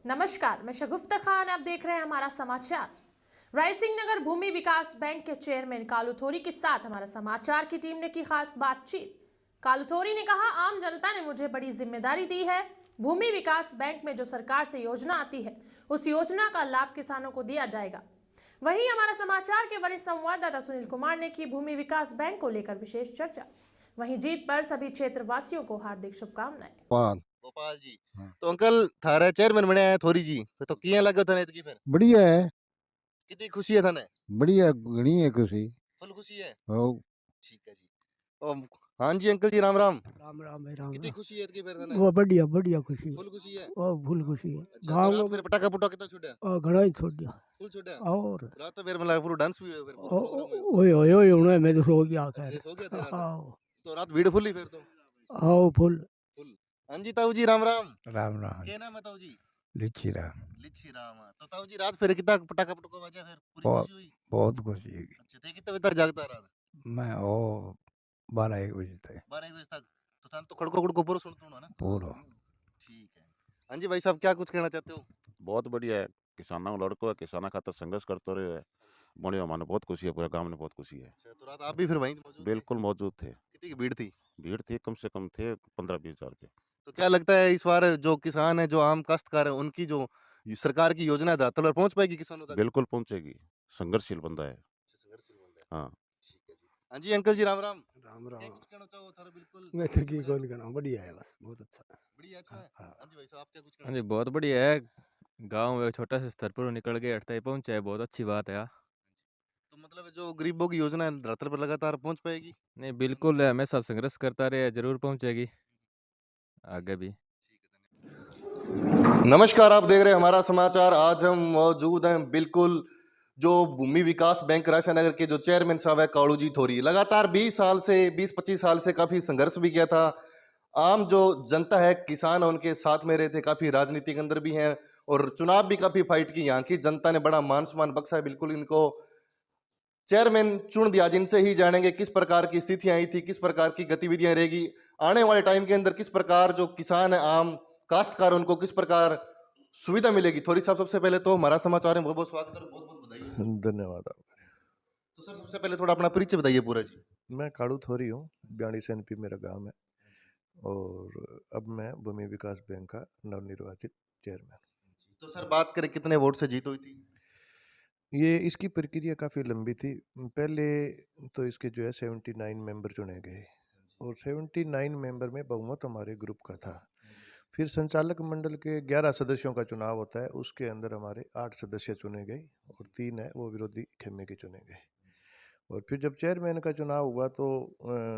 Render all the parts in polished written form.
नमस्कार, मैं शगुफ्ता खान। आप देख रहे हैं हमारा समाचार। रायसिंह नगर भूमि विकास बैंक के चेयरमैन कालू थोरी के साथ हमारा समाचार की टीम ने की खास बातचीत। कालू थोरी ने कहा, आम जनता ने मुझे बड़ी जिम्मेदारी दी है। भूमि विकास बैंक में जो सरकार से योजना आती है उस योजना का लाभ किसानों को दिया जाएगा। वहीं हमारा समाचार के वरिष्ठ संवाददाता सुनील कुमार ने की भूमि विकास बैंक को लेकर विशेष चर्चा। वहीं जीत पर सभी क्षेत्रवासियों को हार्दिक शुभकामनाएं। गोपाल जी। हाँ। तो अंकल थारा चेयरमैन बने हैं थोरी जी तो किया लगे थे इतकी फिर बढ़िया है, कितनी खुशी है थाने बढ़िया घनी है खुशी। फुल खुशी है। हो ठीक है जी। तो हाँ जी अंकल जी राम राम। राम राम भाई राम कितनी राम। खुशी है इतकी फिर थाने वो बढ़िया बढ़िया खुशी है। फुल खुशी है। वो फुल खुशी है अच्छा तो गाँव रात में। फिर पटाखा पुटा कितना छुटा घना ही छोड़ दिया। फुल छुटा और रात तो फिर मतलब पूरा डांस भी हुआ फिर पूरा प्रोग्राम हुआ। ओए ओए ओए उन्हें मैं तो सो गया अच्छा खैर। ये सो गया थे रात आओ तो रात भीड़ फुल ही फिर तो आओ फुल। फुल। हाँ जी ताऊ जी राम राम। राम राम। क्या नाम है ताऊ जी? लिखी राम। लिच्छी राम। तो ताऊ जी रात फिर कितना पटाखा पुटका बजा फिर पूरी बहुत खुशी हुई? बहुत खुशी है। अच्छा तो कितने बजे तक जागता है रात? मैं ओ 12-1 बजे तक 12 बजे तक। तो थान तो खड़को खड़को पूरा सुनता हूँ ना। पूरा। ठीक है। हाँ जी भाई साहब क्या कुछ कहना चाहते हो? बहुत बढ़िया है। किसानों को लड़को है, किसाना खातर संघर्ष करते रहे है। बढ़िया, माने बहुत खुशी है, पूरे गांव में बहुत खुशी है। अच्छा तो रात आप भी फिर वहीं मौजूद थे? बिल्कुल मौजूद थे। कितनी की भीड़ थी? भीड़ थी, कम से कम थे 15-20 हजार के। तो क्या लगता है इस बार जो किसान है जो आम काश्तकार है उनकी जो ये सरकार की योजना है धरातल पर पहुंच पाएगी किसानों तक? बिल्कुल पहुंचेगी। संघर्षशील बंदा है। अच्छा, संघर्षशील बंदा है। हाँ। ठीक है जी। हाँ जी अंकल जी राम राम। राम क्या राम। कुछ कहना चाहो थारा बिल्कुल मैं तो की कॉल कर रहा हूँ बढ़िया है बस बहुत अच्छा है। बढ़िया अच्छा है। हाँ। हाँ जी भाई साहब आप क्या कुछ कहना हाँ जी, चाहते बहुत बढ़िया है। गाँव में छोटा से स्तर पर निकल के अटताई पहुँचा है, बहुत अच्छी बात है। हो? तो मतलब जो गरीबों की योजना है धरातल पर लगातार पहुंच पाएगी नहीं, किसानों बिल्कुल तक? हमेशा संघर्ष करता रहे, ज़रूर पहुँचेगी आगे भी। नमस्कार आप देख रहे हैं हमारा समाचार। आज हम मौजूद हैं बिल्कुल जो भूमि विकास बैंक रायसिंह नगर के जो चेयरमैन साहब है कालू जी थोरी। लगातार 20 साल से 20-25 साल से काफी संघर्ष भी किया था। आम जो जनता है किसान है उनके साथ में रहे थे, काफी राजनीति के अंदर भी हैं और चुनाव भी काफी फाइट की। यहाँ की जनता ने बड़ा मान सम्मान बख्शा है। बिल्कुल इनको चेयरमैन चुन दिया जिनसे ही जानेंगे किस प्रकार की स्थितियां आई थी, किस प्रकार की गतिविधियां रहेगी आने वाले टाइम के अंदर, किस प्रकार जो किसान है आम काश्तकार उनको किस प्रकार सुविधा मिलेगी। थोड़ी साहब सबसे पहले तो हमारा समाचार में बहुत बहुत स्वागत और बहुत बहुत बधाई हो सर। धन्यवाद आप। तो सर सबसे पहले थोड़ा अपना परिचय बताइए पूरा जी। मैं काड़ू थोरी हूँ, ब्याणी से एनपी मेरा गांव है और अब मैं भूमि विकास बैंक का नवनिर्वाचित चेयरमैन। तो सर बात करें कितने वोट से जीत हुई थी? ये इसकी प्रक्रिया काफ़ी लंबी थी। पहले तो इसके जो है 79 मेंबर चुने गए और 79 मेंबर में बहुमत हमारे ग्रुप का था। फिर संचालक मंडल के 11 सदस्यों का चुनाव होता है, उसके अंदर हमारे 8 सदस्य चुने गए और 3 है वो विरोधी खेमे के चुने गए। और फिर जब चेयरमैन का चुनाव हुआ तो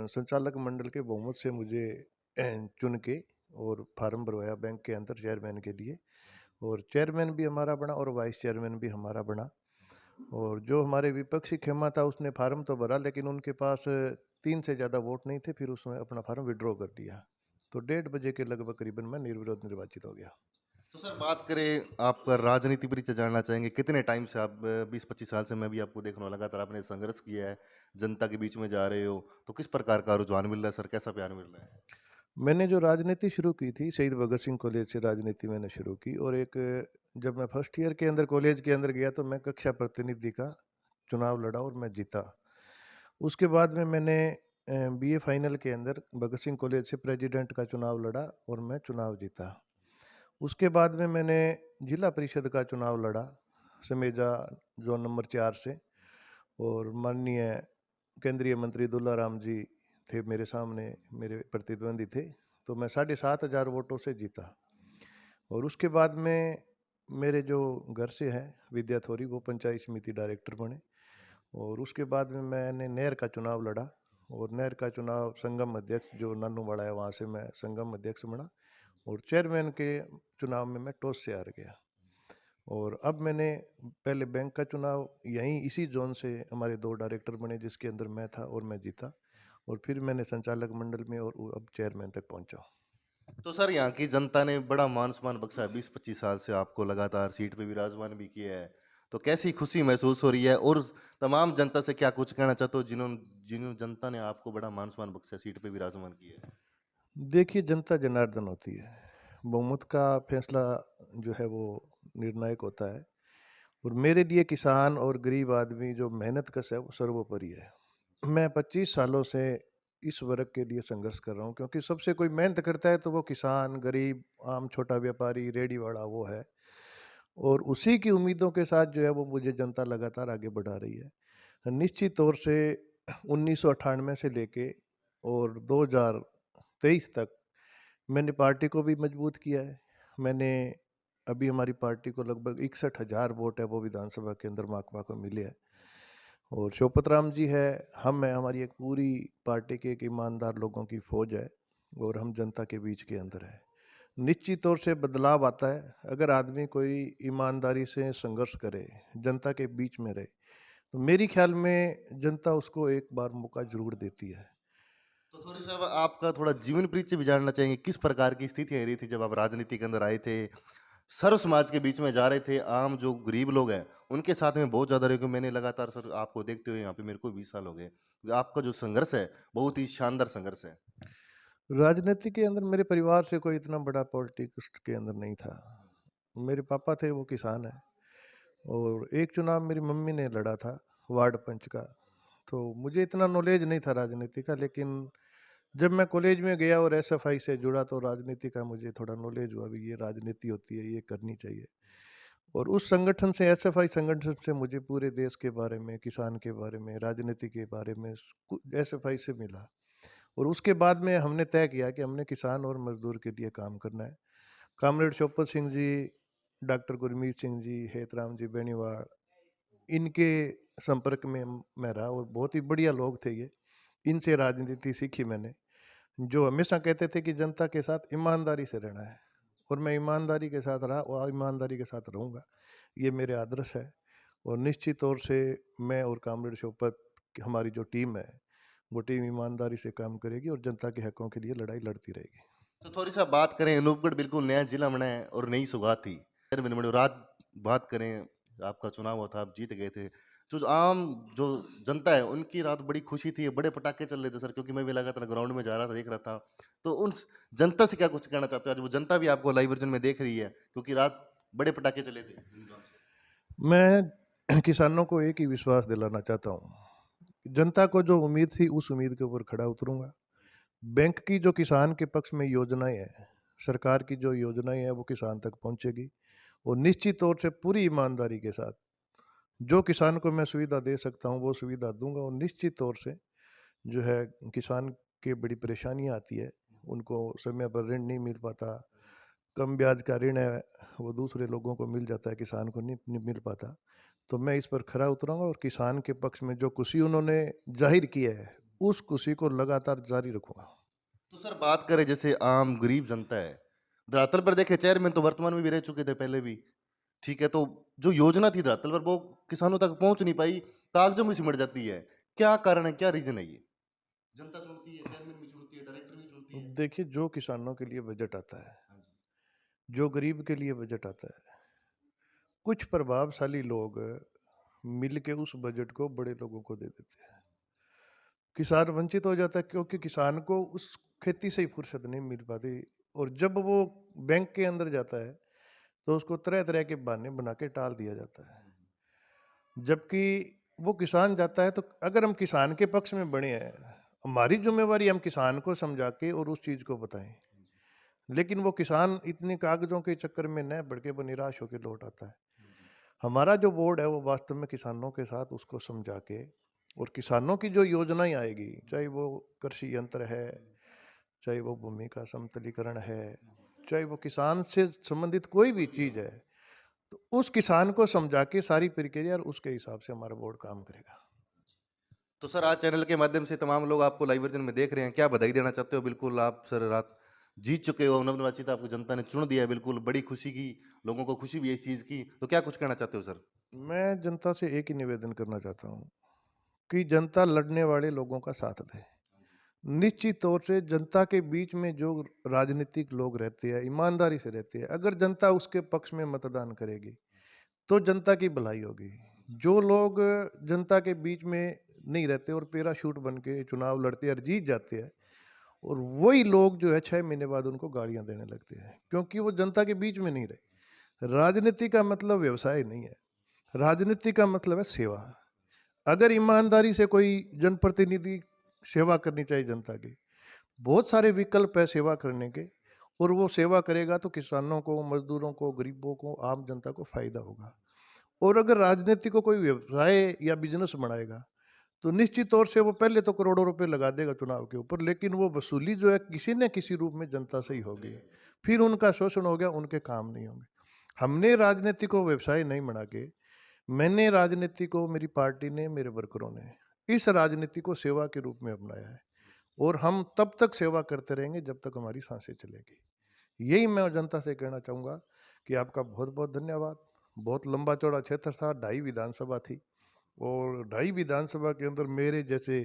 संचालक मंडल के बहुमत से मुझे चुन के और फार्म भरवाया बैंक के अंदर चेयरमैन के लिए और चेयरमैन भी हमारा बना और वाइस चेयरमैन भी हमारा बना। और जो हमारे विपक्षी खेमा था उसने फार्म तो भरा लेकिन उनके पास 3 से ज़्यादा वोट नहीं थे, फिर उसने अपना फार्म विड्रॉ कर दिया। तो 1:30 बजे के लगभग करीबन मैं निर्विरोध निर्वाचित हो गया। तो सर बात करें आपका राजनीति परिचय जानना चाहेंगे कितने टाइम से आप 20-25 साल से मैं भी आपको देख रहा हूँ लगातार आपने संघर्ष किया है, जनता के बीच में जा रहे हो, तो किस प्रकार का रुझान मिल रहा है सर, कैसा प्यार मिल रहा है? मैंने जो राजनीति शुरू की थी शहीद भगत सिंह कॉलेज से राजनीति मैंने शुरू की और एक जब मैं फर्स्ट ईयर के अंदर कॉलेज के अंदर गया तो मैं कक्षा प्रतिनिधि का चुनाव लड़ा और मैं जीता। उसके बाद में मैंने बीए फाइनल के अंदर भगत सिंह कॉलेज से प्रेसिडेंट का चुनाव लड़ा और मैं चुनाव जीता। उसके बाद में मैंने जिला परिषद का चुनाव लड़ा समेजा जोन नंबर 4 से और माननीय केंद्रीय मंत्री दुल्लाराम जी थे मेरे सामने, मेरे प्रतिद्वंदी थे, तो मैं 7,500 वोटों से जीता। और उसके बाद में मेरे जो घर से हैं विद्या थोरी वो पंचायत समिति डायरेक्टर बने और उसके बाद में मैंने नहर का चुनाव लड़ा और नहर का चुनाव संगम अध्यक्ष जो नानूवाड़ा है वहाँ से मैं संगम अध्यक्ष बना और चेयरमैन के चुनाव में मैं टॉस से हार गया। और अब मैंने पहले बैंक का चुनाव यहीं इसी जोन से हमारे 2 डायरेक्टर बने जिसके अंदर मैं था और मैं जीता और फिर मैंने संचालक मंडल में और अब चेयरमैन तक पहुंचा। तो सर यहाँ की जनता ने बड़ा मान सम्मान बख्शा है, 20-25 साल से आपको लगातार सीट पे विराजमान भी किया है, तो कैसी खुशी महसूस हो रही है और तमाम जनता से क्या कुछ कहना चाहते हो जिन्होंने जिन्होंने जनता ने आपको बड़ा मान सम्मान बख्शा है, सीट पे विराजमान किया है? देखिए जनता जनार्दन होती है, बहुमत का फैसला जो है वो निर्णायक होता है, और मेरे लिए किसान और गरीब आदमी जो मेहनत कश है वो सर्वोपरि है। मैं 25 सालों से इस वर्ग के लिए संघर्ष कर रहा हूँ, क्योंकि सबसे कोई मेहनत करता है तो वो किसान, गरीब, आम छोटा व्यापारी, रेहड़ी वाला वो है, और उसी की उम्मीदों के साथ जो है वो मुझे जनता लगातार आगे बढ़ा रही है। निश्चित तौर से 1998 से लेके और 2023 तक मैंने पार्टी को भी मजबूत किया है। मैंने अभी हमारी पार्टी को लगभग 61,000 वोट है वो विधानसभा के अंदर माकपा को मिले हैं, और शोपत राम जी है, हम है, हमारी एक पूरी पार्टी के एक ईमानदार लोगों की फौज है, और हम जनता के बीच के अंदर है। निश्चित तौर से बदलाव आता है अगर आदमी कोई ईमानदारी से संघर्ष करे, जनता के बीच में रहे, तो मेरी ख्याल में जनता उसको एक बार मौका जरूर देती है। तो थोड़ी साहब आपका थोड़ा जीवन परिचय भी जानना चाहेंगे, किस प्रकार की स्थितियां रही थी जब आप राजनीति के अंदर आए थे, सर्व समाज के बीच में जा रहे थे, आम जो गरीब लोग हैं उनके साथ में बहुत ज़्यादा रहे, क्योंकि मैंने लगातार सर आपको देखते हुए यहाँ पे मेरे को 20 साल हो गए, आपका जो संघर्ष है बहुत ही शानदार संघर्ष है। राजनीति के अंदर मेरे परिवार से कोई इतना बड़ा पॉलिटिक्स के अंदर नहीं था। मेरे पापा थे, वो किसान है, और एक चुनाव मेरी मम्मी ने लड़ा था वार्ड पंच का, तो मुझे इतना नॉलेज नहीं था राजनीति का, लेकिन जब मैं कॉलेज में गया और एसएफआई से जुड़ा तो राजनीति का मुझे थोड़ा नॉलेज हुआ भी ये राजनीति होती है, ये करनी चाहिए। और उस संगठन से, एसएफआई संगठन से, मुझे पूरे देश के बारे में, किसान के बारे में, राजनीति के बारे में एसएफआई से मिला, और उसके बाद में हमने तय किया कि हमने किसान और मजदूर के लिए काम करना है। कामरेड शोपत सिंह जी, डॉक्टर गुरमीत सिंह जी, हेतराम जी बेनीवाल, इनके संपर्क में मैं रहा, और बहुत ही बढ़िया लोग थे ये, इनसे राजनीति सीखी मैंने, जो हमेशा कहते थे कि जनता के साथ ईमानदारी से रहना है, और मैं ईमानदारी के साथ रहा और ईमानदारी के साथ रहूँगा, ये मेरे आदर्श है। और निश्चित तौर से मैं और कामरेड शोपत, हमारी जो टीम है, वो टीम ईमानदारी से काम करेगी और जनता के हकों के लिए लड़ाई लड़ती रहेगी। तो थोड़ी सा बात करें, अनूपगढ़ बिल्कुल नया जिला बना है और नई सौगात थी, रात बात करें, आपका चुनाव हुआ था, आप जीत गए थे, जो आम जो जनता है उनकी रात बड़ी खुशी थी, बड़े पटाखे चल रहे थे सर, क्योंकि मैं भी लगातार ग्राउंड में जा रहा था, देख रहा था, तो उन जनता से क्या कुछ कहना चाहते हो, आज वो जनता भी आपको लाइव वर्जन में देख रही है, क्योंकि रात बड़े पटाखे चले थे धूमधाम से। मैं किसानों को एक ही विश्वास दिलाना चाहता हूँ, जनता को जो उम्मीद थी उस उम्मीद के ऊपर खड़ा उतरूंगा। बैंक की जो किसान के पक्ष में योजनाएं हैं, सरकार की जो योजनाएं हैं वो किसान तक पहुंचेगी, और निश्चित तौर से पूरी ईमानदारी के साथ जो किसान को मैं सुविधा दे सकता हूं वो सुविधा दूंगा। और निश्चित तौर से जो है, किसान के बड़ी परेशानियां आती है, उनको समय पर ऋण नहीं मिल पाता, कम ब्याज का ऋण है वो दूसरे लोगों को मिल जाता है, किसान को नहीं मिल पाता, तो मैं इस पर खरा उतरूंगा, और किसान के पक्ष में जो खुशी उन्होंने जाहिर की है उस खुशी को लगातार जारी रखूंगा। तो सर बात करें जैसे आम गरीब जनता है, धरातल पर देखे चेयरमैन तो वर्तमान में भी रह चुके थे पहले भी, ठीक है, तो जो योजना थी धरातल पर वो किसानों तक पहुंच नहीं पाई, कागजों में सिमट जाती है, क्या कारण है, क्या रीजन है ये? जनता चुनती है, चेयरमैन भी चुनती है, डायरेक्टर भी चुनती है। देखिए, जो किसानों के लिए बजट आता है, हाँ जी। जो गरीब के लिए बजट आता है, कुछ प्रभावशाली लोग मिल के उस बजट को बड़े लोगों को दे देते हैं, किसान वंचित हो जाता है, क्योंकि किसान को उस खेती से ही फुर्सत नहीं मिल पाती, और जब वो बैंक के अंदर जाता है तो उसको तरह तरह के बहाने बना के टाल दिया जाता है। जबकि वो किसान जाता है, तो अगर हम किसान के पक्ष में बने हैं, हमारी जिम्मेवारी हम किसान को समझा के और उस चीज को बताएं, लेकिन वो किसान इतने कागजों के चक्कर में न पड़ के वो निराश होकर लौट आता है। हमारा जो बोर्ड है वो वास्तव में किसानों के साथ उसको समझा के, और किसानों की जो योजनाएं आएगी, चाहे वो कृषि यंत्र है, चाहे वो भूमि का समतलीकरण है, चाहे वो किसान से संबंधित कोई भी चीज है, तो उस किसान को समझा के सारी प्रक्रिया, और उसके हिसाब से हमारा बोर्ड काम करेगा। तो सर आज चैनल के माध्यम से तमाम लोग आपको लाइव वर्जन में देख रहे हैं, क्या बधाई देना चाहते हो? बिल्कुल आप सर रात जीत चुके हो, नवनिर्वाचित आपको जनता ने चुन दिया है, बिल्कुल बड़ी खुशी की, लोगों को खुशी भी है इस चीज की, तो क्या कुछ कहना चाहते हो सर? मैं जनता से एक ही निवेदन करना चाहता हूँ कि जनता लड़ने वाले लोगों का साथ दे। निश्चित तौर से जनता के बीच में जो राजनीतिक लोग रहते हैं, ईमानदारी से रहते हैं, अगर जनता उसके पक्ष में मतदान करेगी तो जनता की भलाई होगी। जो लोग जनता के बीच में नहीं रहते और पैराशूट बन के चुनाव लड़ते हैं और जीत जाते हैं, और वही लोग जो है 6 महीने बाद उनको गालियां देने लगते हैं, क्योंकि वो जनता के बीच में नहीं रहे। राजनीति का मतलब व्यवसाय नहीं है, राजनीति का मतलब है सेवा। अगर ईमानदारी से कोई जनप्रतिनिधि सेवा करनी चाहिए जनता की, बहुत सारे विकल्प है सेवा करने के, और वो सेवा करेगा तो किसानों को, मजदूरों को, गरीबों को, आम जनता को फायदा होगा। और अगर राजनीति को कोई व्यवसाय या बिजनेस बनाएगा तो निश्चित तौर से वो पहले तो करोड़ों रुपए लगा देगा चुनाव के ऊपर, लेकिन वो वसूली जो है किसी न किसी रूप में जनता से ही होगी। फिर उनका शोषण हो गया, उनके काम नहीं होंगे। हमने राजनीति को व्यवसाय नहीं बना के, मैंने राजनीति को, मेरी पार्टी ने, मेरे वर्करों ने इस राजनीति को सेवा के रूप में अपनाया है, और हम तब तक सेवा करते रहेंगे जब तक हमारी सांसें चलेगी। यही मैं जनता से कहना चाहूँगा कि आपका बहुत बहुत धन्यवाद। बहुत लंबा चौड़ा क्षेत्र था, 2.5 विधानसभा थी, और 2.5 विधानसभा के अंदर मेरे जैसे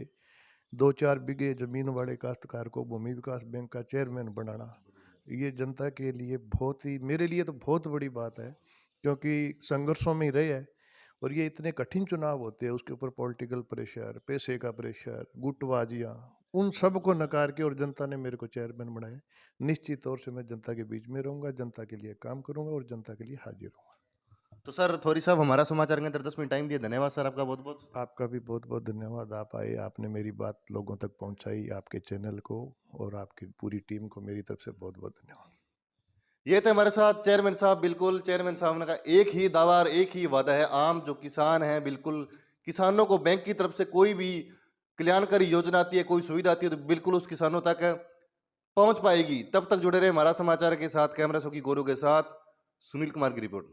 2-4 बीघे जमीन वाले काश्तकार को भूमि विकास बैंक का चेयरमैन बनाना, ये जनता के लिए बहुत ही, मेरे लिए तो बहुत बड़ी बात है, क्योंकि संघर्षों में ही रहे हैं। और ये इतने कठिन चुनाव होते हैं, उसके ऊपर पॉलिटिकल प्रेशर, पैसे का प्रेशर, गुटबाजियाँ, उन सब को नकार के और जनता ने मेरे को चेयरमैन बनाया। निश्चित तौर से मैं जनता के बीच में रहूंगा, जनता के लिए काम करूंगा और जनता के लिए हाजिर रहूंगा। तो सर थोड़ी साहब हमारा समाचार के अंदर 10 मिनट टाइम दिया, धन्यवाद सर आपका बहुत बहुत। आपका भी बहुत बहुत धन्यवाद। आप आए, आपने मेरी बात लोगों तक पहुंचाई, आपके चैनल को और आपकी पूरी टीम को मेरी तरफ से बहुत बहुत धन्यवाद। ये थे हमारे साथ चेयरमैन साहब। बिल्कुल चेयरमैन साहब ने कहा एक ही दावा और एक ही वादा है, आम जो किसान हैं, बिल्कुल किसानों को बैंक की तरफ से कोई भी कल्याणकारी योजना आती है, कोई सुविधा आती है तो बिल्कुल उस किसानों तक पहुंच पाएगी। तब तक जुड़े रहे हमारा समाचार के साथ। कैमरा सो की गोरू के साथ सुनील कुमार की रिपोर्ट।